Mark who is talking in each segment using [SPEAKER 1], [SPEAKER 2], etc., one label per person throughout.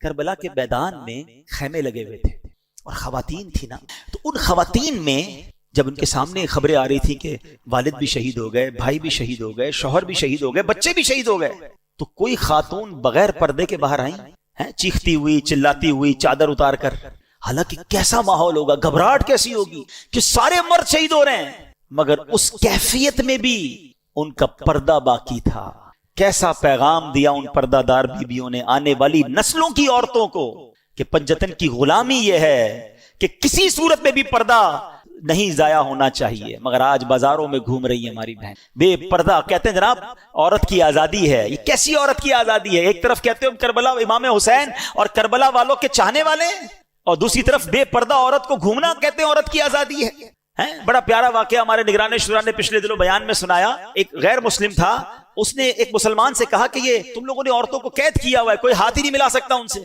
[SPEAKER 1] کربلا کے میدان میں خیمے لگے ہوئے تھے اور خواتین تھی نا، تو ان خواتین میں جب ان کے سامنے خبریں آ رہی تھی کہ والد بھی شہید ہو گئے، بھائی بھی شہید ہو گئے، شوہر بھی شہید ہو گئے، بچے بھی شہید ہو گئے، تو کوئی خاتون بغیر پردے کے باہر آئیں ہیں، چیختی ہوئی چلاتی ہوئی چادر اتار کر. حالانکہ کیسا ماحول ہوگا، گھبراہٹ کیسی ہوگی کہ سارے مرد شہید ہو رہے ہیں، مگر اس کیفیت میں بھی ان کا پردہ باقی تھا. کیسا پیغام دیا ان پردہ دار بیویوں نے آنے والی نسلوں کی عورتوں کو کہ پنجتن کی غلامی یہ ہے کہ کسی صورت میں بھی پردہ نہیں ضائع ہونا چاہیے. مگر آج بازاروں میں گھوم رہی ہے ہماری بہن بے پردہ، کہتے ہیں جناب عورت کی آزادی ہے. یہ کیسی عورت کی آزادی ہے؟ ایک طرف کہتے ہیں کربلا امام حسین اور کربلا والوں کے چاہنے والے ہیں، اور دوسری طرف بے پردہ عورت کو گھومنا کہتے ہیں عورت کی آزادی ہے. بڑا پیارا واقعہ ہمارے نگران شورا نے پچھلے دنوں بیان میں سنایا. ایک غیر مسلم تھا، اس نے ایک مسلمان سے کہا کہ یہ تم لوگوں نے عورتوں کو قید کیا ہوا ہے، کوئی ہاتھ ہی نہیں ملا سکتا ان سے.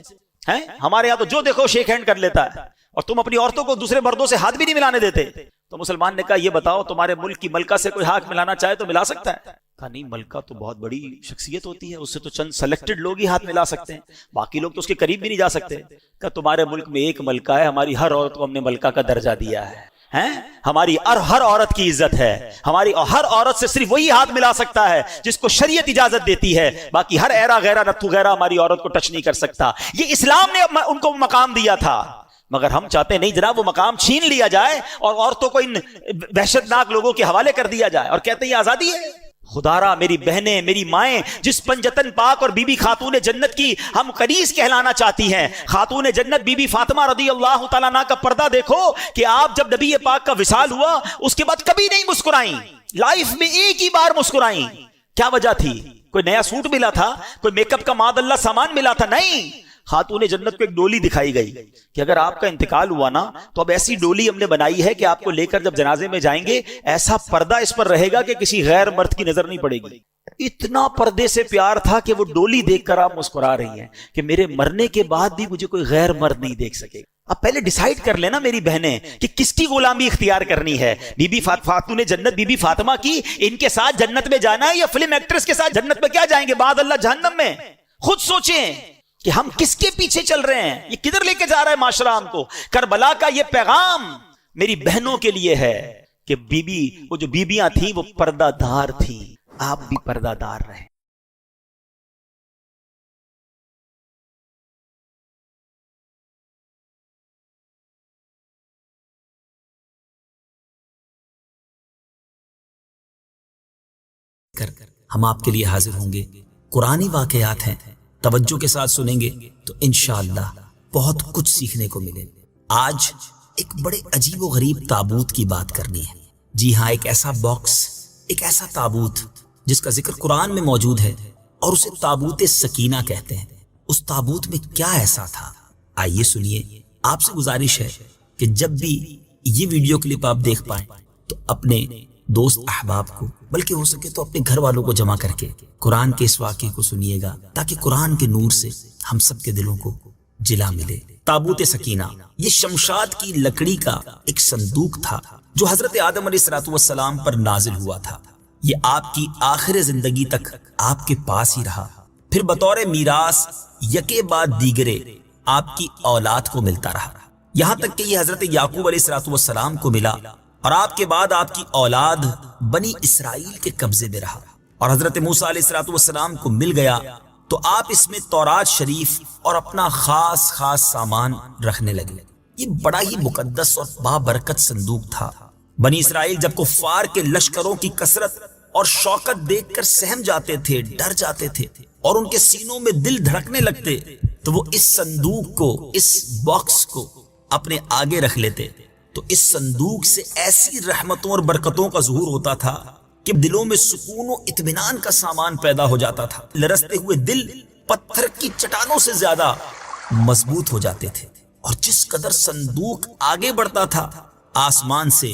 [SPEAKER 1] ہمارے یہاں تو جو دیکھو شیک ہینڈ کر لیتا ہے، اور تم اپنی عورتوں کو دوسرے مردوں سے ہاتھ بھی نہیں ملانے دیتے. تو مسلمان نے کہا یہ بتاؤ تمہارے ملک کی ملکہ سے کوئی ہاتھ ملانا چاہے تو ملا سکتا ہے؟ کہا نہیں، ملکہ تو بہت بڑی شخصیت ہوتی ہے، اس سے تو چند سلیکٹڈ لوگ ہی ہاتھ ملا سکتے ہیں، باقی لوگ تو اس کے قریب بھی نہیں جا سکتے. کہا تمہارے ملک میں ایک ملکہ ہے، ہماری ہر عورت کو ہم نے ملکہ کا درجہ دیا ہے، ہماری ہر عورت کی عزت ہے، ہماری ہر عورت سے صرف وہی ہاتھ ملا سکتا ہے جس کو شریعت اجازت دیتی ہے، باقی ہر ایرا غیرہ نتھو غیرہ ہماری عورت کو ٹچ نہیں کر سکتا. یہ اسلام نے ان کو مقام دیا تھا، مگر ہم چاہتے ہیں نہیں جناب وہ مقام چھین لیا جائے اور عورتوں کو ان وحشت ناک لوگوں کے حوالے کر دیا جائے، اور کہتے ہیں یہ آزادی ہے. خدارا میری بہنیں، میری مائیں، جس پنجتن پاک اور بی بی خاتون جنت کی ہم قریص کہلانا چاہتی ہیں، خاتون جنت بی بی فاطمہ رضی اللہ تعالیٰ عنہ کا پردہ دیکھو کہ آپ جب نبی پاک کا وصال ہوا اس کے بعد کبھی نہیں مسکرائیں، لائف میں ایک ہی بار مسکرائیں. کیا وجہ تھی؟ کوئی نیا سوٹ ملا تھا؟ کوئی میک اپ کا ماد اللہ سامان ملا تھا؟ نہیں، خاتون جنت کو ایک ڈولی دکھائی گئی کہ اگر آپ کا انتقال ہوا نا تو اب ایسی ڈولی ہم نے بنائی ہے کہ آپ کو لے کر جب جنازے میں جائیں گے ایسا پردہ اس پر رہے گا کہ کسی غیر مرد کی نظر نہیں پڑے گی. اتنا پردے سے پیار تھا کہ وہ ڈولی دیکھ کر آپ مسکرا رہی ہیں کہ میرے مرنے کے بعد بھی مجھے کوئی غیر مرد نہیں دیکھ سکے. اب پہلے ڈیسائیڈ کر لینا میری بہنیں کہ کس کی غلامی اختیار کرنی ہے، بی بی خاتون جنت بی بی فاطمہ کی، ان کے ساتھ جنت میں جانا ہے یا فلم ایکٹریس کے ساتھ جنت میں کیا جائیں گے بعد اللہ جہنم میں. خود سوچیں کہ ہم کس کے پیچھے چل رہے ہیں، یہ کدھر لے کے جا رہا ہے معاشرہ ہم کو. کربلا کا یہ پیغام میری بہنوں کے لیے ہے کہ وہ جو بیبیاں تھیں وہ پردہ دار تھیں، آپ بھی پردہ دار رہیں.
[SPEAKER 2] ہم آپ کے لیے حاضر ہوں گے. قرآنی واقعات ہیں، توجہ کے ساتھ سنیں گے تو انشاءاللہ بہت کچھ سیکھنے کو ملے. آج ایک بڑے عجیب و غریب تابوت کی بات کرنی ہے. جی ہاں، ایک ایسا باکس، ایک ایسا تابوت جس کا ذکر قرآن میں موجود ہے اور اسے تابوت سکینہ کہتے ہیں. اس تابوت میں کیا ایسا تھا؟ آئیے سنیے. آپ سے گزارش ہے کہ جب بھی یہ ویڈیو کلپ آپ دیکھ پائیں تو اپنے دوست احباب کو، بلکہ ہو سکے تو اپنے گھر والوں کو جمع کر کے قرآن کے اس واقعے کو سنیے گا تاکہ قرآن کے نور سے ہم سب کے دلوں کو جلا ملے. تابوت سکینہ یہ شمشاد کی لکڑی کا ایک صندوق تھا جو حضرت آدم علیہ السلام پر نازل ہوا تھا. یہ آپ کی آخر زندگی تک آپ کے پاس ہی رہا، پھر بطور میراث یکے بعد دیگرے آپ کی اولاد کو ملتا رہا، یہاں تک کہ یہ حضرت یعقوب علیہ السلام کو ملا اور آپ کے بعد آپ کی اولاد بنی اسرائیل کے قبضے میں رہا. اور حضرت موسیٰ علیہ السلام کو مل گیا تو آپ اس میں تورات شریف اور اپنا خاص سامان رکھنے لگے. یہ بڑا ہی مقدس اور بابرکت صندوق تھا. بنی اسرائیل جب کفار کے لشکروں کی کثرت اور شوکت دیکھ کر سہم جاتے تھے، ڈر جاتے تھے اور ان کے سینوں میں دل دھڑکنے لگتے تو وہ اس صندوق کو، اس باکس کو اپنے آگے رکھ لیتے. تو اس صندوق سے ایسی رحمتوں اور برکتوں کا ظہور ہوتا تھا کہ دلوں میں سکون و اطمینان کا سامان پیدا ہو جاتا تھا. لرزتے ہوئے دل پتھر کی چٹانوں سے زیادہ مضبوط ہو جاتے تھے. اور جس قدر صندوق آگے بڑھتا تھا، آسمان سے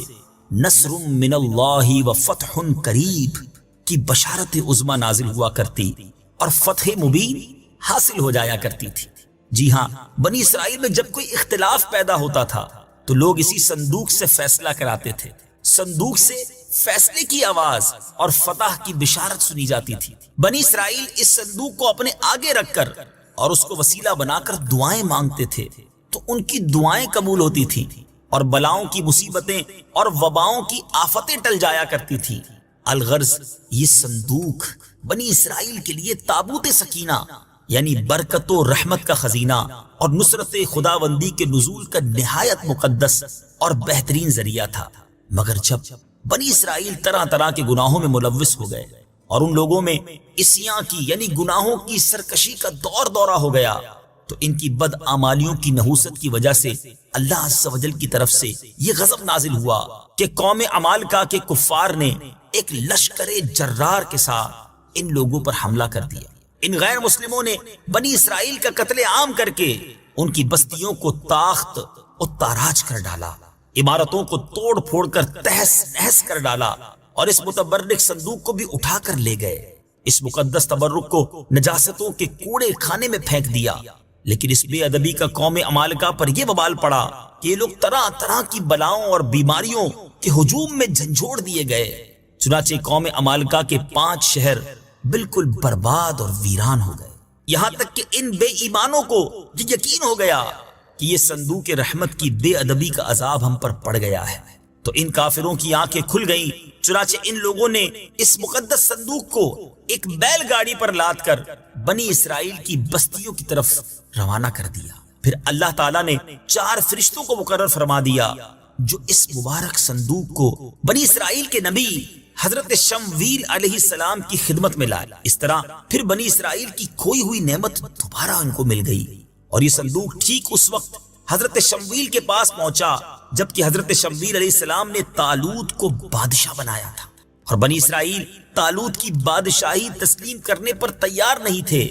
[SPEAKER 2] نصر من اللہ و فتح قریب کی بشارت عظمی نازل ہوا کرتی اور فتح مبین حاصل ہو جایا کرتی تھی. جی ہاں، بنی اسرائیل میں جب کوئی اختلاف پیدا ہوتا تھا تو لوگ اسی صندوق سے فیصلہ کراتے تھے. صندوق سے فیصلے کی آواز اور فتح کی بشارت سنی جاتی تھی. بنی اسرائیل اس صندوق کو اپنے آگے رکھ کر اور اس کو وسیلہ بنا کر دعائیں مانگتے تھے تو ان کی دعائیں قبول ہوتی تھیں اور بلاؤں کی مصیبتیں اور وباؤں کی آفتیں ٹل جایا کرتی تھیں۔ الغرض یہ صندوق بنی اسرائیل کے لیے تابوت سکینہ یعنی برکت و رحمت کا خزینہ اور نصرت خداوندی کے نزول کا نہایت مقدس اور بہترین ذریعہ تھا۔ مگر جب بنی اسرائیل طرح طرح کے گناہوں میں ملوث ہو گئے اور ان لوگوں میں عصیاں کی یعنی گناہوں کی سرکشی کا دورہ ہو گیا تو ان کی بدعمالیوں کی نحوست کی وجہ سے اللہ عز و جل کی طرف سے یہ غضب نازل ہوا کہ قوم عمالقہ کے کفار نے ایک لشکر جرار کے ساتھ ان لوگوں پر حملہ کر دیا۔ ان غیر مسلموں نے بنی اسرائیل کا قتل عام کر کے ان کی بستیوں کو تاخت و تاراج کر ڈالا، عمارتوں کو توڑ پھوڑ کر تہس نہس کر ڈالا اور اس متبرک صندوق کو بھی اٹھا کر لے گئے۔ اس مقدس تبرک کو نجاستوں کے کوڑے خانے میں پھینک دیا۔ لیکن اس بے ادبی کا قوم عمالقہ پر یہ وبال پڑا کہ یہ لوگ طرح طرح کی بلاؤں اور بیماریوں کے ہجوم میں جھنجھوڑ دیے گئے۔ چنانچہ قوم عمالقہ کے 5 شہر بالکل برباد اور ویران ہو گئے، یہاں تک کہ ان بے ایمانوں کو یہ یقین ہو گیا کہ یہ صندوق رحمت کی بے ادبی کا عذاب ہم پر پڑ گیا ہے، تو ان کافروں کی آنکھیں کھل گئیں۔ چنانچہ ان لوگوں نے اس مقدس صندوق کو ایک بیل گاڑی پر لاد کر بنی اسرائیل کی بستیوں کی طرف روانہ کر دیا۔ پھر اللہ تعالیٰ نے 4 فرشتوں کو مقرر فرما دیا جو اس مبارک صندوق کو بنی اسرائیل کے نبی حضرت شمویل علیہ السلام کی خدمت میں لائے۔ اس طرح پھر بنی اسرائیل کی کھوئی ہوئی نعمت دوبارہ ان کو مل گئی، اور یہ صندوق ٹھیک اس وقت حضرت شمویل کے پاس پہنچا جبکہ حضرت شمویل علیہ السلام نے طالوت کو بادشاہ بنایا تھا، اور بنی اسرائیل طالوت کی بادشاہی تسلیم کرنے پر تیار نہیں تھے،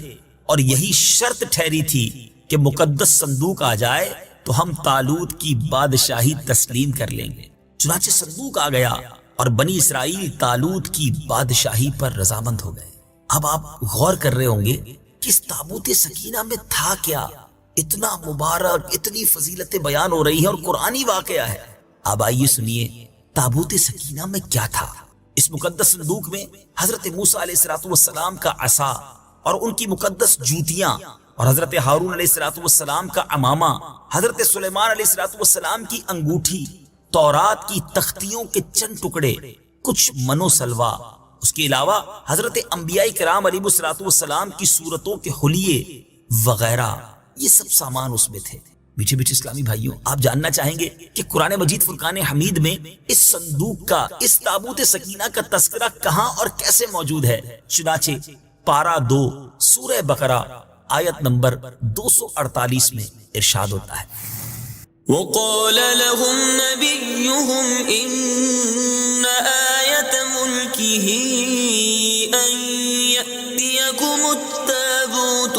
[SPEAKER 2] اور یہی شرط ٹھہری تھی کہ مقدس صندوق آ جائے تو ہم طالوت کی بادشاہی تسلیم کر لیں گے۔ چنانچہ صندوق آ گیا اور بنی اسرائیل طالوت کی بادشاہی پر رضامند ہو گئے۔ اب آپ غور کر رہے ہوں گے کہ اس تابوت سکینہ میں تھا کیا؟ اتنا مبارک، اتنی فضیلتیں بیان ہو رہی ہیں اور قرآنی واقعہ ہے۔ اب آئیے سنیے تابوت سکینہ میں کیا تھا۔ اس مقدس صندوق میں حضرت موسیٰ علیہ السلام کا عصا اور ان کی مقدس جوتیاں، اور حضرت ہارون علیہ السلام کا عمامہ، حضرت سلیمان علیہ السلام کی انگوٹھی، تورات کی تختیوں کے چند ٹکڑے، کچھ منو سلوا، اس کے علاوہ حضرت انبیاء کرام علیہ السلام کی صورتوں کے حلیے وغیرہ، یہ سب سامان اس میں تھے۔ میٹھے میٹھے اسلامی بھائیوں، آپ جاننا چاہیں گے کہ قرآن مجید فرقان حمید میں اس صندوق کا، اس تابوت سکینہ کا تذکرہ کہاں اور کیسے موجود ہے؟ چنانچہ پارہ 2 سورہ بقرہ آیت نمبر 248 میں ارشاد ہوتا ہے،
[SPEAKER 3] وقال لهم نبيهم إن آية ملكه أن يأتيكم التابوت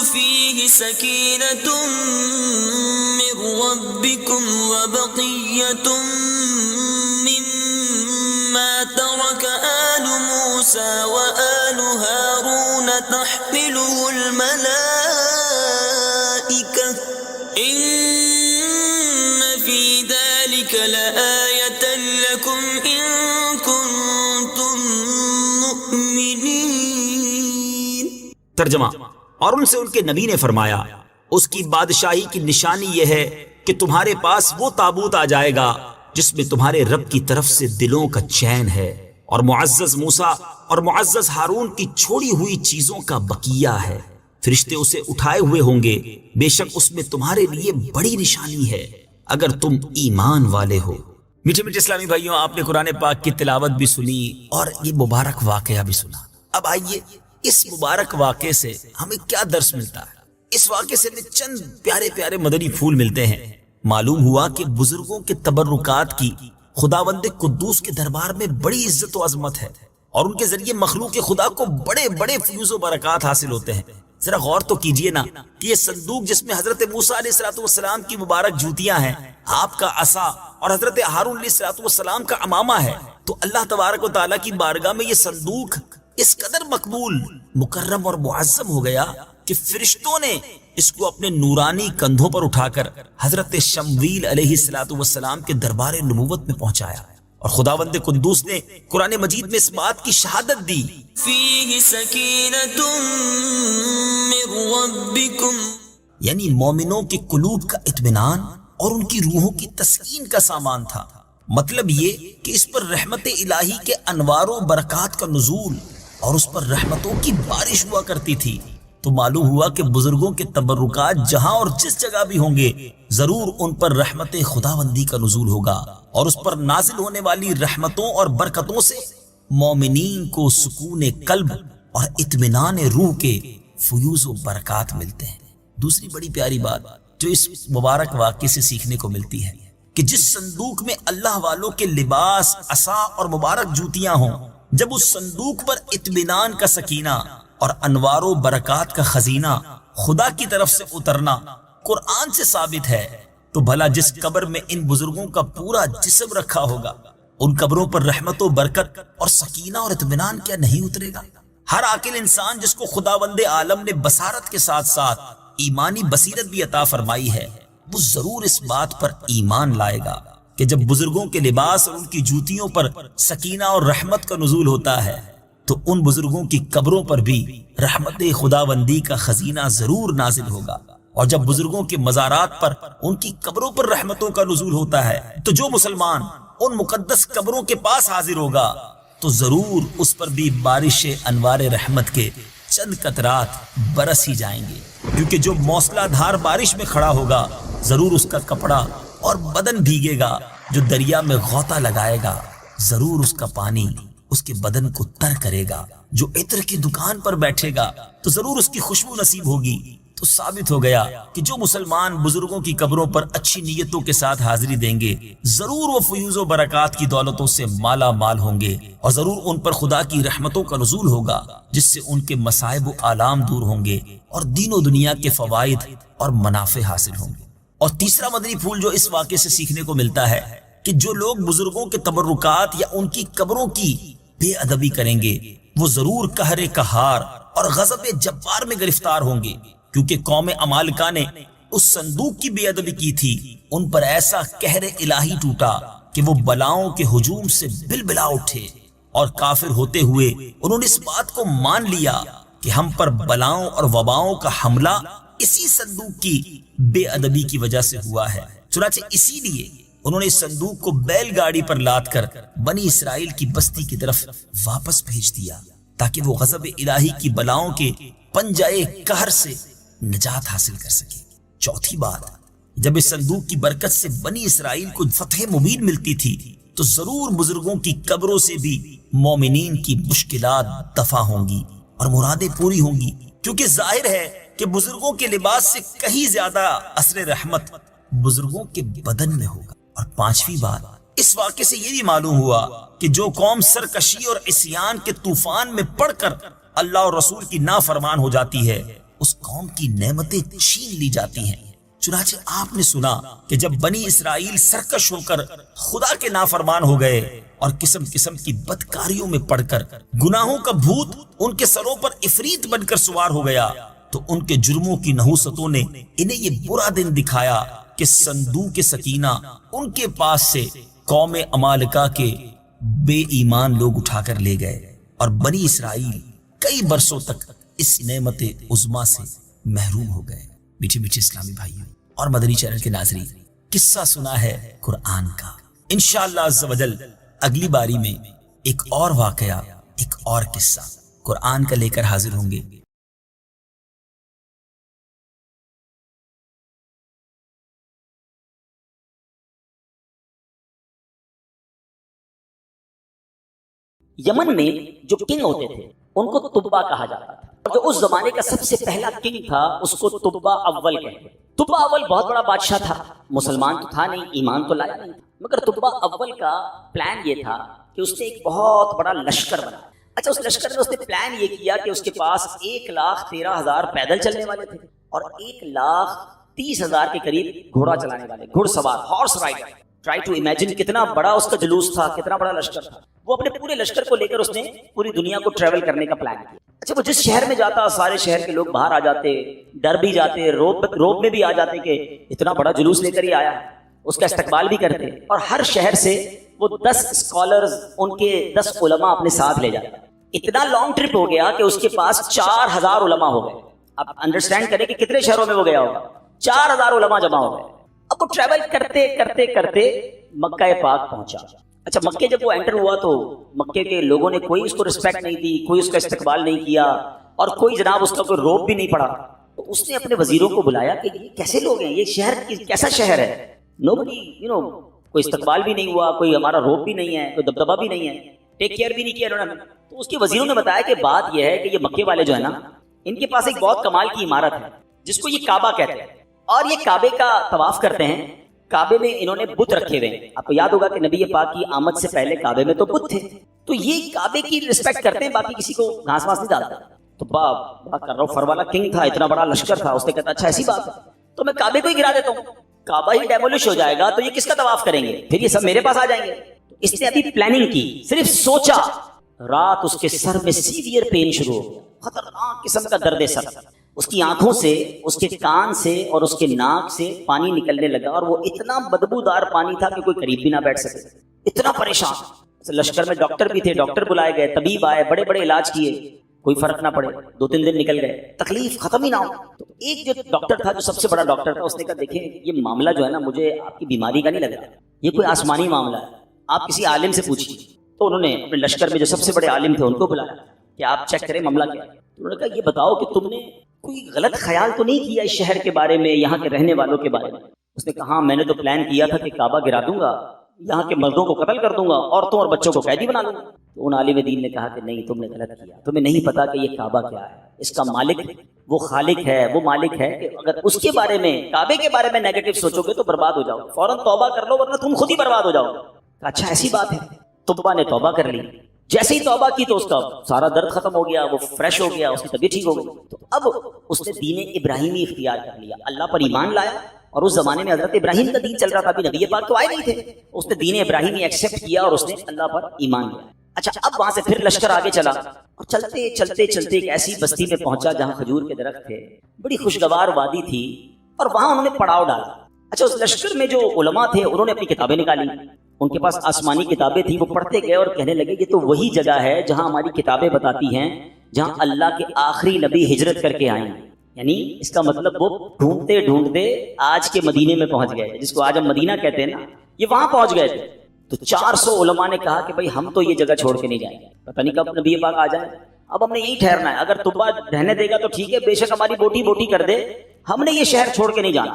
[SPEAKER 3] فيه سكينة من ربكم وبقية مما ترك آل موسى وآل هارون تحمله الملائكة إن في ذلك لآية لكم إن كنتم مؤمنين۔
[SPEAKER 2] ترجمہ، اور ان سے ان کے نبی نے فرمایا اس کی بادشاہی کی نشانی یہ ہے کہ تمہارے پاس وہ تابوت آ جائے گا جس میں تمہارے رب کی طرف سے دلوں کا چین ہے، اور معزز موسیٰ اور معزز ہارون کی چھوڑی ہوئی چیزوں کا بقیہ ہے۔ فرشتے اسے اٹھائے ہوئے ہوں گے، بے شک اس میں تمہارے لیے بڑی نشانی ہے اگر تم ایمان والے ہو۔ میٹھے میٹھے اسلامی بھائیوں، آپ نے قرآن پاک کی تلاوت بھی سنی اور یہ مبارک واقعہ بھی سنا۔ اب آئیے اس مبارک واقعے سے ہمیں کیا درس ملتا ہے؟ اس واقعے سے ہمیں چند پیارے پیارے مدنی پھول ملتے ہیں۔ معلوم ہوا کہ بزرگوں کے تبرکات کی خداوند قدوس کے دربار میں بڑی عزت و عظمت ہے، اور ان کے ذریعے مخلوق خدا کو بڑے بڑے فیوز و برکات حاصل ہوتے ہیں۔ ذرا غور تو کیجئے نا کہ یہ صندوق جس میں حضرت موسیٰ علیہ السلام کی مبارک جوتیاں ہیں، آپ کا عصا اور حضرت ہارون علیہ السلام کا عمامہ ہے، تو اللہ تبارک و تعالیٰ کی بارگاہ میں یہ صندوق اس قدر مقبول، مکرم اور معظم ہو گیا کہ فرشتوں نے اس کو اپنے نورانی کندھوں پر اٹھا کر حضرت شمویل علیہ السلام کے دربار نبوت میں پہنچایا، اور خداوند قدوس نے قرآن مجید میں اس بات کی شہادت دی
[SPEAKER 3] فيه سكينة من ربكم
[SPEAKER 2] یعنی مومنوں کے قلوب کا اطمینان اور ان کی روحوں کی تسکین کا سامان تھا. مطلب یہ کہ اس پر رحمت الہی کے انوار و برکات کا نزول اور اس پر رحمتوں کی بارش ہوا کرتی تھی. تو معلوم ہوا کہ بزرگوں کے تبرکات جہاں اور جس جگہ بھی ہوں گے ضرور ان پر رحمت خداوندی کا نزول ہوگا، اور اس پر نازل ہونے والی رحمتوں اور برکتوں سے مومنین کو سکون قلب اور اطمینان روح کے فیوز و برکات ملتے ہیں. دوسری بڑی پیاری بات جو اس مبارک واقعے سے سیکھنے کو ملتی ہے کہ جس صندوق میں اللہ والوں کے لباس، عصا اور مبارک جوتیاں ہوں، جب اس صندوق پر اطمینان کا سکینہ اور انوار و برکات کا خزینہ خدا کی طرف سے اترنا قرآن سے ثابت ہے، تو بھلا جس قبر میں ان بزرگوں کا پورا جسم رکھا ہوگا ان قبروں پر رحمت و برکت اور سکینہ اور اطمینان کیا نہیں اترے گا؟ ہر عاقل انسان جس کو خداوند عالم نے بصارت کے ساتھ ساتھ ایمانی بصیرت بھی عطا فرمائی ہے، وہ ضرور اس بات پر ایمان لائے گا کہ جب بزرگوں کے لباس اور ان کی جوتیوں پر سکینہ اور رحمت کا نزول ہوتا ہے تو ان بزرگوں کی قبروں پر بھی رحمت خداوندی کا خزینہ ضرور نازل ہوگا. اور جب بزرگوں کے مزارات پر ان کی قبروں پر رحمتوں کا نزول ہوتا ہے تو جو مسلمان ان مقدس قبروں کے پاس حاضر ہوگا تو ضرور اس پر بھی بارش انوار رحمت کے چند قطرات برس ہی جائیں گے، کیونکہ جو موسلا دھار بارش میں کھڑا ہوگا ضرور اس کا کپڑا اور بدن بھیگے گا، جو دریا میں غوطہ لگائے گا ضرور اس کا پانی اس کے بدن کو تر کرے گا، جو عطر کی دکان پر بیٹھے گا تو ضرور اس کی خوشبو نصیب ہوگی. تو ثابت ہو گیا کہ جو مسلمان بزرگوں کی قبروں پر اچھی نیتوں کے ساتھ حاضری دیں گے ضرور وہ فیوز و برکات کی دولتوں سے مالا مال ہوں گے، اور ضرور ان پر خدا کی رحمتوں کا نزول ہوگا جس سے ان کے مصائب و آلام دور ہوں گے اور دین و دنیا کے فوائد اور منافع حاصل ہوں گے. اور تیسرا مدنی پھول جو اس واقعے سے سیکھنے کو ملتا ہے کہ جو لوگ بزرگوں کے تبرکات یا ان کی قبروں کی بے ادبی کریں گے وہ ضرور قہر قہار اور غضب جبار میں گرفتار ہوں گے، کیونکہ قوم عمالقہ نے اس صندوق کی بے ادبی کی تھی. ان پر ایسا قہر الہی ٹوٹا کہ وہ بلاؤں کے ہجوم سے بلبلا اٹھے، اور کافر ہوتے ہوئے انہوں نے اس بات کو مان لیا کہ ہم پر بلاؤں اور وباؤں کا حملہ اسی صندوق کی بے ادبی کی وجہ سے ہوا ہے. چنانچہ اسی لیے انہوں نے اس صندوق کو بیل گاڑی پر لاد کر بنی اسرائیل کی بستی کی طرف واپس بھیج دیا تاکہ وہ غضب الہی کی بلاؤں کے پنجائے قہر سے نجات حاصل کر سکے. چوتھی بات، جب اس صندوق کی برکت سے بنی اسرائیل کو فتح مبین ملتی تھی تو ضرور بزرگوں کی قبروں سے بھی مومنین کی مشکلات دفع ہوں گی اور مرادیں پوری ہوں گی، کیونکہ ظاہر ہے کہ بزرگوں کے لباس سے کہیں زیادہ اثر رحمت بزرگوں کے بدن میں ہوگا. اور پانچویں بات، اس واقعے سے یہ بھی معلوم ہوا کہ جو قوم سرکشی اور عصیان کے طوفان میں پڑ کر اللہ اور رسول کی نافرمان ہو جاتی ہے اس قوم کی نعمتیں چھین لی جاتی ہیں. چنانچہ آپ نے سنا کہ جب بنی اسرائیل سرکش ہو کر خدا کے نافرمان ہو گئے اور قسم قسم کی بدکاریوں میں پڑ کر گناہوں کا بھوت ان کے سروں پر افریت بن کر سوار ہو گیا تو ان کے جرموں کی نحوستوں نے انہیں یہ برا دن دکھایا کہ صندوق سکینہ ان کے پاس سے قوم عمالقہ کے بے ایمان لوگ اٹھا کر لے گئے، اور بنی اسرائیل کئی برسوں تک اس نعمت عظما سے محروم ہو گئے. میٹھے میٹھے اسلامی بھائیوں اور مدنی چینل کے ناظرین، قصہ سنا ہے قرآن کا. انشاءاللہ عز و جل اگلی باری میں ایک اور واقعہ، ایک اور قصہ قرآن کا لے کر حاضر ہوں گے.
[SPEAKER 4] یمن میں جو کنگ ہوتے تھے ان کو طبا کہا جاتا تھا، اور جو اس زمانے کا سب سے پہلا کنگ تھا اس کو طبا اول کہتے. طبا اول بہت بڑا بادشاہ تھا، مسلمان تو تھا نہیں، ایمان تو لایا نہیں تھا، مگر طبا اول کا پلان یہ تھا کہ اس نے ایک بہت بڑا لشکر بنایا. اچھا، اس لشکر میں اس نے پلان یہ کیا کہ اس کے پاس 1,13,000 پیدل چلنے والے تھے اور 1,30,000 کے قریب گھوڑا چلانے والے، گھڑ سوار، horse rider. Try to imagine کتنا بڑا اس کا جلوس تھا، کتنا بڑا لشکر تھا. وہ اپنے پورے لشکر کو لے کر اس نے پوری دنیا کو ٹریول کرنے کا پلان کیا. اچھا، وہ جس شہر میں جاتا سارے شہر کے لوگ باہر آ جاتے، ڈر بھی جاتے، روب میں بھی آ جاتے کہ اتنا بڑا جلوس لے کر ہی آیا ہے، اس کا استقبال بھی کرتے. اور ہر شہر سے وہ 10 اسکالرز ان کے 10 علماء اپنے ساتھ لے جاتا. اتنا لانگ ٹرپ ہو گیا کہ اس کے پاس 4000 علماء ہو گئے. اب انڈرسٹینڈ کریں کہ کتنے شہروں میں وہ گیا ہوگا. 4000 علماء جمع ہو گئے. اب وہ ٹریول کرتے کرتے کرتے مکہ پاک پہنچا. اچھا مکہ جب وہ انٹر ہوا تو مکے کے لوگوں نے کوئی اس کو رسپیکٹ نہیں دی, کوئی اس کا استقبال نہیں کیا, اور کوئی جناب اس کا کوئی روب بھی نہیں پڑا. تو اس نے اپنے وزیروں کو بلایا کہ یہ کیسے لوگ ہیں, یہ شہر کیسا شہر ہے. نوبڈی کوئی استقبال بھی نہیں ہوا, کوئی ہمارا روب بھی نہیں ہے, کوئی دبدبہ بھی نہیں ہے, ٹیک کیئر بھی نہیں کیا انہوں نے. تو اس کے وزیروں نے بتایا کہ بات یہ ہے کہ یہ مکے والے جو ہے نا, ان کے پاس ایک بہت کمال کی عمارت ہے جس کو یہ کعبہ کہتے ہیں, اور یہ کعبے کا طواف کرتے ہیں. کعبے میں انہوں نے بت رکھے ہوئے ہیں. آپ کو یاد ہوگا کہ نبی پاک کی آمد سے پہلے کعبے میں تو بت تھے, تو یہ کعبے کی رسپیکٹ کرتے ہیں, باقی کسی کو گھاس واس نہیں ڈالتا. تو بات کر رہا ہوں, فروالا کنگ تھا, اتنا بڑا لشکر تھا, اس نے کہا اچھا ایسی بات ہے تو میں کعبے کو ہی گرا دیتا ہوں, کعبہ ہی ڈیمولش ہو جائے گا تو یہ کس کا طواف کریں گے, پھر یہ سب میرے پاس آ جائیں گے. اس نے ابھی پلاننگ کی, صرف سوچا, رات اس کے سر میں سیویئر پین شروع ہو گیا, خطرناک قسم کا درد سر. اس کی آنکھوں سے, اس کے کان سے اور اس کے ناک سے پانی نکلنے لگا, اور وہ اتنا بدبودار پانی تھا کہ کوئی قریب بھی نہ بیٹھ سکے. اتنا پریشان. لشکر میں ڈاکٹر بھی تھے, ڈاکٹر بلائے گئے, طبیب آئے, بڑے بڑے علاج کیے, کوئی فرق نہ پڑے. 2-3 دن نکل گئے, تکلیف ختم ہی نہ ہو. تو ایک جو ڈاکٹر تھا, جو سب سے بڑا ڈاکٹر تھا, اس نے کہا دیکھیں یہ معاملہ جو ہے نا, مجھے آپ کی بیماری کا نہیں لگ رہا, یہ کوئی آسمانی معاملہ ہے, آپ کسی عالم سے پوچھیے. تو انہوں نے اپنے لشکر میں جو سب سے بڑے عالم تھے ان کو بلایا کہ آپ چیک کریں معاملہ کیا ہے. انہوں نے کہا یہ بتاؤ کہ تم نے کوئی غلط خیال تو نہیں کیا اس شہر کے بارے میں, یہاں کے رہنے والوں کے بارے میں. اس نے کہا ہاں میں نے تو پلان کیا تھا کہ کعبہ گرا دوں گا, یہاں کے مردوں کو قتل کر دوں گا, عورتوں اور بچوں کو قیدی بنا دوں گا. تو ان عالم دین نے کہا کہ نہیں, تم نے غلط کیا, تمہیں نہیں پتا کہ یہ کعبہ کیا ہے, اس کا مالک وہ خالق ہے, وہ مالک ہے کہ اگر اس کے بارے میں, کعبے کے بارے میں نیگیٹو سوچو گے تو برباد ہو جاؤ, فوراً توبہ کر لو ورنہ تم خود ہی برباد ہو جاؤ. اچھا ایسی بات ہے. طبا نے توبہ کر لی. جیسے ہی توبہ کی تو اس کا سارا درد ختم ہو گیا, وہ فریش ہو گیا, اس کی طبیعت ٹھیک ہو گئی. تو اب اس نے دین ابراہیمی اختیار کر لیا, اللہ پر ایمان لایا. اور اس زمانے میں حضرت ابراہیم کا دین چل رہا تھا, ابھی نبی پاک تو آئے نہیں تھے. اس نے دین ابراہیمی ایکسیپٹ کیا اور اس نے اللہ پر ایمان لیا. اچھا اب وہاں سے پھر لشکر آگے چلا, اور چلتے چلتے چلتے ایک ایسی بستی میں پہنچا جہاں کھجور کے درخت تھے, بڑی خوشگوار وادی تھی, اور وہاں انہوں نے پڑاؤ ڈالا. اچھا اس لشکر میں جو علماء تھے انہوں نے اپنی کتابیں نکالی, ان کے پاس آسمانی کتابیں تھیں, وہ پڑھتے گئے اور کہنے لگے یہ تو وہی جگہ ہے جہاں ہماری کتابیں بتاتی ہیں جہاں اللہ کے آخری نبی ہجرت کر کے آئے ہیں. یعنی اس کا مطلب وہ ڈھونڈتے ڈھونڈتے آج کے مدینے میں پہنچ گئے, جس کو آج ہم مدینہ کہتے ہیں نا, یہ وہاں پہنچ گئے تھے. تو 400 علماء نے کہا کہ بھائی ہم تو یہ جگہ چھوڑ کے نہیں جائیں گے, پتہ نہیں کب نبی پاک آ جائیں, اب ہم نے یہی ٹھہرنا ہے. اگر طبا رہنے دے گا تو ٹھیک ہے, بے شک ہماری بوٹی بوٹی کر دے, ہم نے یہ شہر چھوڑ کے نہیں جانا.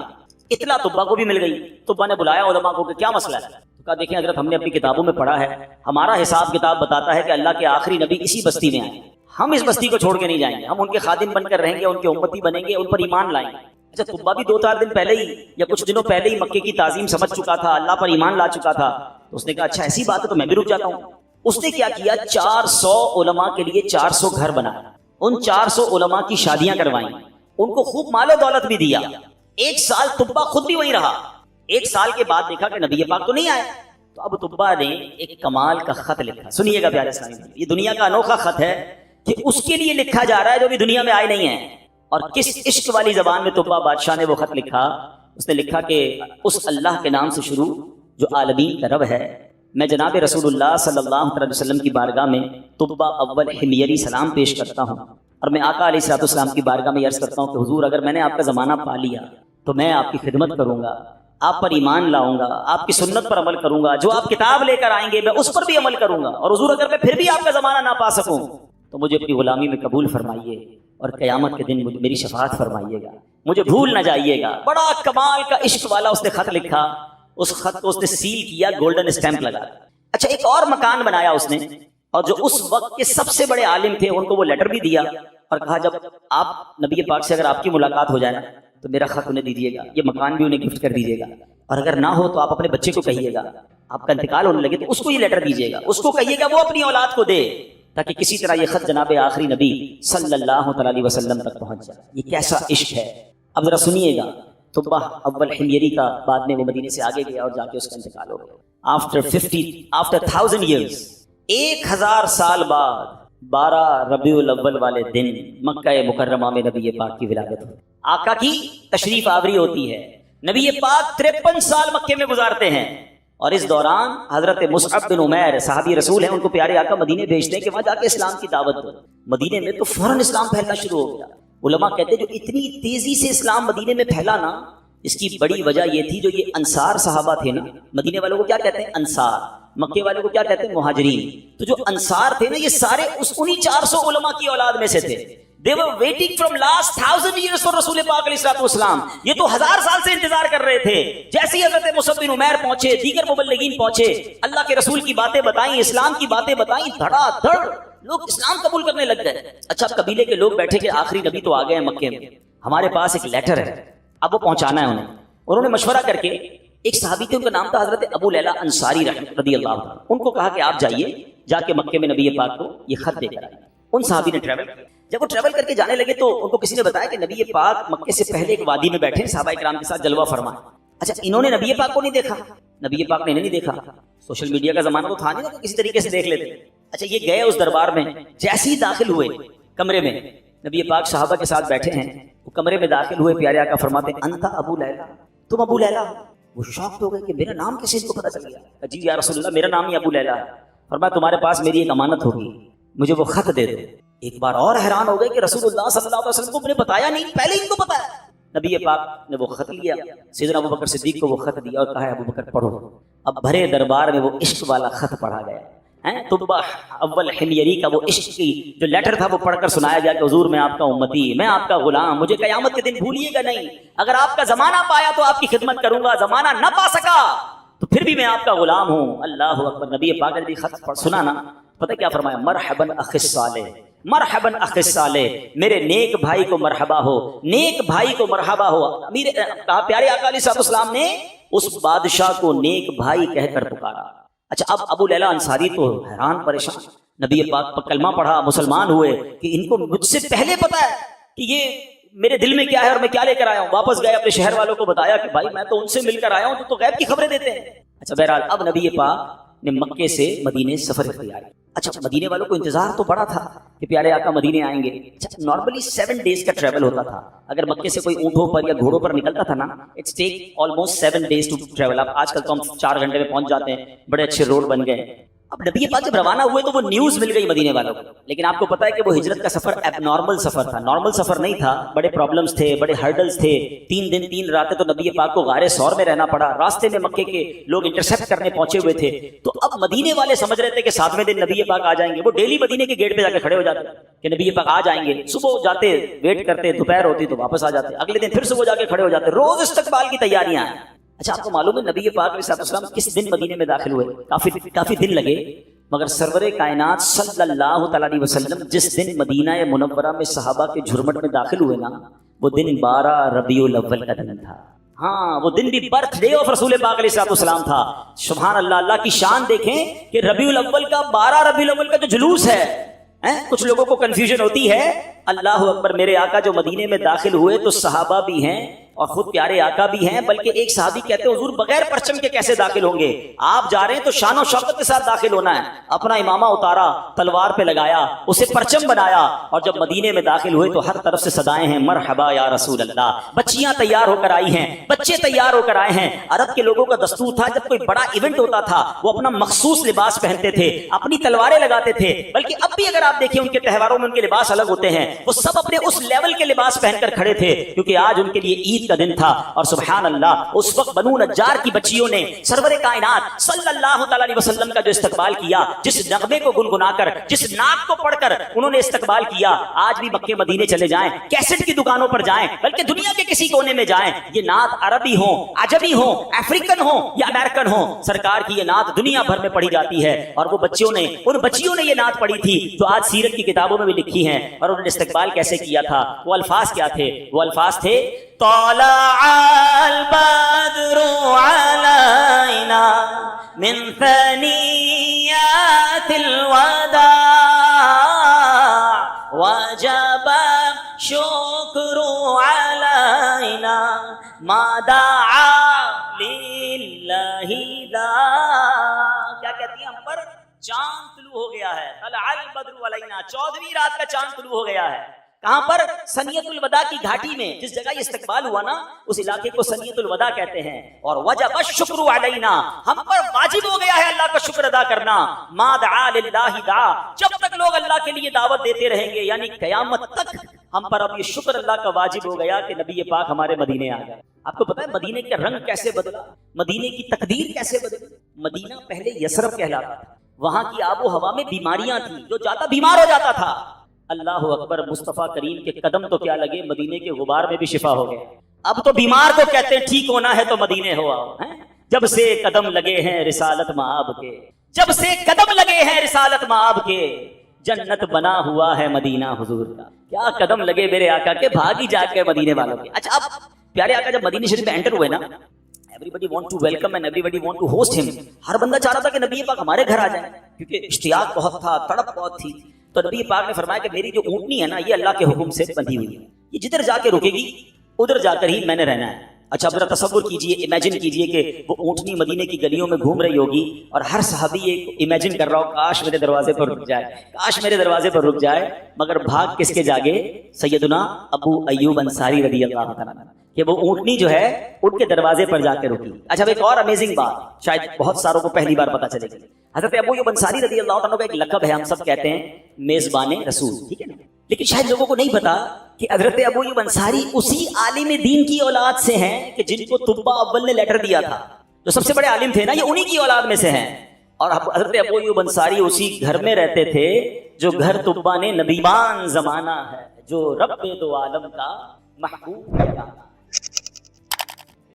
[SPEAKER 4] اطلاع طبا کو بھی مل گئی. طبا نے بلایا علماء کو کہ کیا مسئلہ ہے. تو کہا دیکھیں حضرت ہم نے اپنی کتابوں میں پڑھا ہے, ہمارا حساب کتاب بتاتا ہے کہ اللہ کے آخری نبی اسی بستی میں آئے, ہم اس بستی کو چھوڑ کے نہیں جائیں گے, ہم ان کے خادم بن کر رہیں گے, ان کے امتی بنیں گے, ان پر ایمان لائیں گے. اچھا طبا بھی 2-4 دن پہلے ہی یا کچھ دنوں پہلے ہی مکے کی تعظیم سمجھ چکا تھا, اللہ پر ایمان لا چکا تھا. تو اس نے کہا اچھا ایسی بات ہے تو میں بھی رک جاتا ہوں. اس نے کیا کیا, 400 علماء کے لیے 400 گھر بنائے, ان 400 علماء کی شادیاں کروائیں, ان کو خوب مال و دولت بھی دیا. 1 سال طبا خود بھی وہیں رہا. 1 سال کے بعد دیکھا کہ نبی پاک تو نہیں آئے. تو اب طبا نے ایک کمال کا خط لکھا, سنیے گا پیارے اسلامی, یہ دنیا کا انوکھا خط ہے کہ اس کے لیے لکھا جا رہا ہے جو بھی دنیا میں آئے نہیں ہیں. اور کس عشق والی زبان میں طبا بادشاہ نے وہ خط لکھا. اس نے لکھا کہ اس اللہ کے نام سے شروع جو عالمین کا رب ہے, میں جناب رسول اللہ صلی اللہ علیہ وسلم کی بارگاہ میں طبا اول حمیری سلام پیش کرتا ہوں, اور میں آقا علیہ الصلوۃ والسلام کی بارگاہ میں عرض کرتا ہوں کہ حضور اگر میں نے آپ کا زمانہ پا لیا تو میں آپ کی خدمت کروں گا, آپ پر ایمان لاؤں گا, آپ کی سنت پر عمل کروں گا, جو آپ کتاب لے کر آئیں گے میں اس پر بھی عمل کروں گا. اور حضور اگر میں پھر بھی آپ کا زمانہ نہ پا سکوں تو مجھے اپنی غلامی میں قبول فرمائیے, اور قیامت کے دن میری شفاعت فرمائیے گا, مجھے بھول نہ جائیے گا. بڑا کمال کا عشق والا اس نے خط لکھا, اس خط کو اس نے سیل کیا, گولڈن اسٹیمپ لگا. اچھا ایک اور مکان بنایا اس نے, اور جو اس وقت کے سب سے بڑے عالم تھے ان کو وہ لیٹر بھی دیا, اور کہا جب آپ نبی پاک سے اگر آپ کی ملاقات ہو جائے تو میرا خط انہیں دیجیے گا, یہ مکان بھی انہیں گفٹ کر دیجیے گا, اور اگر نہ ہو تو آپ اپنے بچے کو کہیے گا, آپ کا انتقال ہونے لگے تو اس کو یہ لیٹر دیجیے گا, اس کو کہیے گا وہ اپنی اولاد کو دے, تاکہ کسی طرح یہ خط جناب آخری نبی صلی اللہ علیہ وسلم تک پہنچ جائے. یہ کیسا عشق ہے. اب ذرا سنیے گا, طبا اول حمیری کا بعد میں وہ مدینے سے آگے گیا اور جا کے اس کا انتقال ہو گیا. آفٹر 1000 years, 1000 سال بعد 12 ربیع الاول والے دن مکہ مکرمہ میں نبی پاک کی ولادت ہوئی, آقا کی تشریف آوری ہوتی ہے. نبی پاک 53 سال مکے میں گزارتے ہیں, اور اس دوران حضرت مصعب بن عمیر صحابی رسول ہیں، ان کو پیارے آقا مدینے بھیجتے ہیں کہ وہاں جا کے اسلام کی دعوت دو۔ مدینے میں تو فوراً اسلام پھیلنا شروع ہو گیا۔ علماء کہتے ہیں جو اتنی تیزی سے اسلام مدینے میں پھیلا نا، اس کی بڑی وجہ یہ تھی جو یہ انصار صحابہ تھے نا، مدینے والوں کو کیا کہتے ہیں؟ انصار۔ مکے والوں کو کیا کہتے ہیں؟ مہاجرین۔ تو جو انصار تھے نا، یہ سارے انہی 400 علماء کی اولاد میں سے تھے۔ They were waiting from last 1000 years for رسول پاک علیہ الصلوۃ والسلام۔ یہ تو 1000 سال سے انتظار کر رہے تھے۔ جیسے ہی حضرت مصعب بن عمیر پہنچے، دیگر مبلغین پہنچے، اللہ کے رسول کی باتیں بتائیں، اسلام کی باتیں بتائیں، دھڑا دھڑ لوگ اسلام قبول کرنے لگ گئے۔ اچھا، اب قبیلے کے لوگ بیٹھے کہ آخری نبی تو آ گئے ہیں مکے میں، ہمارے پاس ایک لیٹر ہے، اب وہ پہنچانا ہے انہیں۔ انہوں نے مشورہ کر کے، ایک صحابی تھے، ان کا نام تھا حضرت ابو لیلہ انصاری رضی اللہ عنہ، ان کو کہا کہ آپ جائیے، جا کے مکے میں نبی پاک کو یہ خط دے کر آئیے۔ ان صحابی نے ٹریول کیا۔ جب وہ ٹریول کر کے جانے لگے تو ان کو کسی نے بتایا کہ نبی پاک مکے سے پہلے ایک وادی میں بیٹھے صحابہ کرام کے ساتھ جلوہ فرما۔ اچھا، انہوں نے نبی پاک کو نہیں دیکھا، نبی پاک نے انہیں نہیں دیکھا، سوشل میڈیا کا زمانہ تو تھا نہیں نا، کسی طریقے سے دیکھ لیتے۔ اچھا، یہ گئے اس دربار میں، جیسے ہی داخل ہوئے کمرے میں، نبی پاک صحابہ کے ساتھ بیٹھے ہیں، وہ کمرے میں داخل ہوئے، پیارے آقا فرماتے ہیں انت ابو لیلہ، تم ابو لیلہ؟ وہ شاک ہو گئے کہ میرا نام کیسے ان کو پتہ چل گیا؟ جی یا رسول اللہ، میرا نام ہی ابو لیلہ ہے۔ فرمایا تمہارے پاس میری ایک امانت ہوگی، مجھے وہ خط دے دو۔ ایک بار اور حیران ہو گئے کہ رسول اللہ صلی اللہ علیہ وسلم کو نے بتایا نہیں، پہلے ان کو بتایا۔ نبی پاک نے وہ خط لیا، سیدنا ابو بکر صدیق کو وہ خط دیا اور کہا ابو بکر پڑھو۔ اب بھرے دربار میں وہ عشق والا خط پڑھا گیا ہے، طبع اول حمیری کا وہ عشق کی جو لیٹر تھا وہ پڑھ کر سنایا گیا کہ حضور میں آپ کا امتی، میں آپ کا غلام، مجھے قیامت کے دن بھولیے گا نہیں، اگر آپ کا زمانہ پایا تو آپ کی خدمت کروں گا، زمانہ نہ پا سکا تو پھر بھی میں آپ کا غلام ہوں۔ اللہ اکبر۔ نبی پاک نے خط سنا نا، پتہ کیا فرمایا؟ مرحبا اخ الصالح، مرحبا اخ الصالح، میرے نیک بھائی کو مرحبا ہو، نیک بھائی کو مرحبا ہو۔ امیر پیارے آقا علیہ السلام نے اس بادشاہ کو نیک بھائی کہہ کر پکارا۔ اچھا، اب ابو لیلہ انصاری تو حیران پریشان، نبی پاک پر کلمہ پڑھا، مسلمان ہوئے کہ ان کو مجھ سے پہلے پتا ہے کہ یہ میرے دل میں کیا ہے اور میں کیا لے کر آیا ہوں۔ واپس گئے، اپنے شہر والوں کو بتایا کہ بھائی میں تو ان سے مل کر آیا ہوں، تو غیب کی خبریں دیتے ہیں۔ اچھا، بہرحال اب نبی پاک نے مکے سے مدینے سفر اختیار کیا۔ اچھا، مدینے والوں کو انتظار تو بڑا تھا کہ پیارے آقا مدینے آئیں گے۔ اچھا، نارملی 7 days کا ٹریول ہوتا تھا، اگر مکے سے کوئی اونٹوں پر یا گھوڑوں پر نکلتا تھا نا، it's take almost 7 days to travel. اب آج کل تو ہم 4 گھنٹے میں پہنچ جاتے ہیں، بڑے اچھے روڈ بن گئے۔ اب نبی پاک جب روانہ ہوئے تو وہ نیوز مل گئی مدینے والوں کو، لیکن آپ کو پتا ہے کہ وہ ہجرت کا سفر ایب نارمل سفر تھا، نارمل سفر نہیں تھا، بڑے پرابلمز تھے، بڑے ہرڈلز تھے۔ 3 دن 3 راتیں تو نبی پاک کو غار ثور میں رہنا پڑا، راستے میں مکے کے لوگ انٹرسیپٹ کرنے پہنچے ہوئے تھے۔ تو اب مدینے والے سمجھ رہے تھے کہ 7ویں دن نبی پاک آ جائیں گے، وہ ڈیلی مدینے کے گیٹ پہ جا کے کھڑے ہو جاتے کہ نبی پاک آ جائیں گے، صبح جاتے ویٹ کرتے، دوپہر ہوتی تو واپس آ جاتے، اگلے دن پھر صبح جا کے کھڑے ہو جاتے، روز استقبال کی تیاریاں ہیں۔ اچھا، آپ کو معلوم ہے نبی پاک علیہ السلام کس دن مدینے میں داخل ہوئے؟ کافی دن لگے، مگر سرور کائنات صلی اللہ تعالی علیہ وسلم جس دن مدینہ منورہ میں صحابہ کے جھرمٹ میں داخل ہوئے نا، وہ دن 12 ربیع الاول کا دن تھا۔ ہاں، وہ دن بھی برتھ ڈے آف رسول پاک علیہ السلام تھا۔ سبحان اللہ، اللہ کی شان دیکھیں کہ ربیع الاول کا 12 ربیع الاول کا جو جلوس ہے، کچھ لوگوں کو کنفیوژن ہوتی ہے۔ اللہ اکبر، میرے آقا جو مدینے میں داخل ہوئے تو صحابہ بھی ہیں اور خود پیارے آقا بھی ہیں، بلکہ ایک صحابی کہتے ہیں حضور بغیر پرچم کے کیسے داخل ہوں گے؟ آپ جا رہے ہیں تو شان و شوکت کے ساتھ داخل ہونا ہے۔ اپنا امامہ اتارا، تلوار پہ لگایا، اسے پرچم بنایا، اور جب مدینے میں داخل ہوئے تو ہر طرف سے صدائیں ہیں مرحبا یا رسول اللہ۔ بچیاں تیار ہو کر آئی ہیں، بچے تیار ہو کر آئے ہیں۔ عرب کے لوگوں کا دستور تھا جب کوئی بڑا ایونٹ ہوتا تھا وہ اپنا مخصوص لباس پہنتے تھے، اپنی تلواریں لگاتے تھے، بلکہ اب بھی اگر آپ دیکھیں ان کے تہواروں میں ان کے لباس الگ ہوتے ہیں، وہ سب اپنے اس لیول کے لباس پہن کر کھڑے تھے کیونکہ آج ان کے لیے عید کا دن تھا۔ اور سبحان اللہ، اس وقت بنو نجار کی بچیوں نے سرور کائنات صلی اللہ تعالی علیہ وسلم کا جو استقبال کیا، جس نغمے کو گنگنا کر، جس نعت کو پڑھ کر انہوں نے استقبال کیا، آج بھی مکے مدینے چلے جائیں، کیسٹ کی دکانوں پر جائیں، بلکہ دنیا کے کسی کونے میں جائیں، یہ نعت عربی ہو، عجمی ہو، افریقن ہو یا امریکن ہو، سرکار کی یہ نعت دنیا بھر میں پڑھی جاتی ہے۔ اور وہ ان بچیوں نے یہ نعت پڑھی تھی جو آج سیرت کی کتابوں میں بھی لکھی ہیں۔ اور انہوں نے استقبال کیسے کیا تھا، وہ الفاظ کیا تھے؟ وہ الفاظ تھے طلع البدر علينا من ثنيات الوداع وجب الشكر علينا ما دعا لله داع۔ کیا کہتی ہیں؟ ہم پر چاند طلوع ہو گیا ہے، طلع البدر علینا، 14ویں رات کا چاند طلوع ہو گیا ہے۔ کہاں پر؟ سنیت الوداع کی گھاٹی میں، جس جگہ یہ استقبال ہوا نا اس علاقے کو سنیت الوداع کہتے ہیں. اور وجب الشکر علینا، ہم پر واجب ہو گیا ہے اللہ کا شکر ادا کرنا. ما دعا للہ دعا، جب تک لوگ اللہ کے لیے دعوت دیتے رہیں گے یعنی قیامت تک ہم پر اب یہ شکر اللہ کا واجب ہو گیا کہ نبی پاک ہمارے مدینے آ گئے. آپ کو پتا ہے مدینے کا رنگ کیسے بدلا، مدینے کی تقدیر کیسے بدلی؟ مدینہ پہلے یثرب کہلاتا تھا، وہاں کی آب و ہوا میں بیماریاں تھیں، جو جاتا بیمار ہو جاتا تھا. اللہ اکبر، مصطفیٰ کریم کے قدم تو کیا لگے، مدینے کے غبار میں بھی شفا ہو گیا. اب تو بیمار کو کہتے ہیں ٹھیک ہونا ہے تو مدینے ہو آؤ. جب سے قدم لگے ہیں رسالت مآب کے، جب سے قدم لگے ہیں رسالت مآب کے، جنت بنا ہوا ہے مدینہ حضور کا. کیا قدم لگے میرے آقا کے، بھاگی جا کے مدینے والوں کے. اچھا اب پیارے آقا جب مدینہ شریف میں انٹر ہوئے نا، everybody want to welcome and everybody want to host him. ہر بندہ چاہ رہا تھا کہ نبی پاک ہمارے گھر آ جائیں، کیونکہ اشتیاق بہت تھا، تڑپ بہت تھی. تو نبی پاک نے فرمایا کہ میری جو اونٹنی ہے نا یہ اللہ کے حکم سے بندھی ہوئی ہے، یہ جدھر جا کے رکے گی ادھر جا کر ہی میں نے رہنا ہے. اچھا ذرا تصور کیجئے، امیجن کیجئے کہ وہ اونٹنی مدینے کی گلیوں میں گھوم رہی ہوگی اور ہر صحابی یہ امیجن کر رہا ہو کاش میرے دروازے پر رک جائے، کاش میرے دروازے پر رک جائے. مگر بھاگ کس کے جاگے؟ سیدنا ابو ایوب انصاری رضی اللہ تعالیٰ عنہ، کہ وہ اونٹنی جو ہے ان کے دروازے پر جا کے رکی. اچھا ایک اور امیزنگ بات شاید بہت ساروں کو پہلی بار پتا چلے گی، حضرت ابو ایوب انصاری رضی اللہ تعالیٰ کا ایک لقب ہے، ہم سب کہتے ہیں میزبان رسول، ٹھیک ہے نا. لیکن شاید لوگوں کو نہیں پتا کہ حضرت ابو ایوب انصاری اسی عالم دین کی اولاد سے ہیں کہ جن کو طبہ اول نے لیٹر دیا تھا، جو سب سے بڑے عالم تھے نا، یہ انہی کی اولاد میں سے ہیں. اور حضرت ابو ایوب انصاری اسی گھر میں رہتے تھے جو گھر طبہ نے نبیبان زمانہ ہے، جو رب دو عالم کا محبوب ہے.